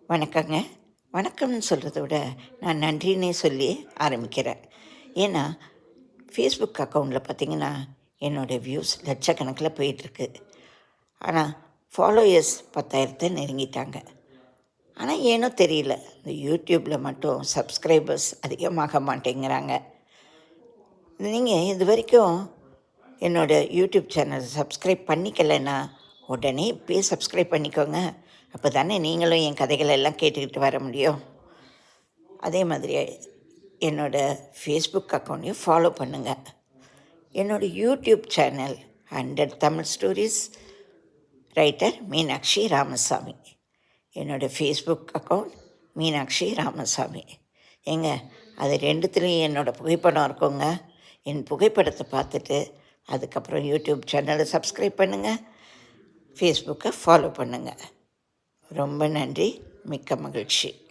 வணக்கங்க. வணக்கம்னு சொல்கிறத விட நான் நன்றின்னே சொல்லி ஆரம்பிக்கிறேன். ஏன்னா, ஃபேஸ்புக் அக்கவுண்டில் பார்த்தீங்கன்னா, என்னோடய வியூஸ் லட்சக்கணக்கில போயிட்டுருக்கு. ஆனால் ஃபாலோயர்ஸ் 10,000 நெருங்கிட்டாங்க. ஆனால் ஏனோ தெரியல, இந்த யூடியூப்பில் மட்டும் சப்ஸ்கிரைபர்ஸ் அதிகமாக மாட்டேங்கிறாங்க. நீங்கள் இது வரைக்கும் என்னோடய யூடியூப் சேனல் சப்ஸ்கிரைப் பண்ணிக்கலைன்னா, உடனே இப்பயே சப்ஸ்கிரைப் பண்ணிக்கோங்க. அப்போ தானே நீங்களும் என் கதைகள் எல்லாம் கேட்டுக்கிட்டு வர முடியும். அதே மாதிரி என்னோடய ஃபேஸ்புக் அக்கௌண்ட்டையும் ஃபாலோ பண்ணுங்கள். என்னோடய YouTube channel 100 Tamil stories writer Meenakshi Ramasamy. என்னோடய ஃபேஸ்புக் அக்கௌண்ட் மீனாட்சி ராமசாமி. ஏங்க, அது ரெண்டுத்துலேயும் என்னோடய புகைப்படம் இருக்குங்க. என் புகைப்படத்தை பார்த்துட்டு அதுக்கப்புறம் யூடியூப் சேனலை சப்ஸ்கிரைப் பண்ணுங்கள், ஃபேஸ்புக்கை ஃபாலோ பண்ணுங்கள். ரொம்ப நன்றி. மிக்க மகிழ்ச்சி.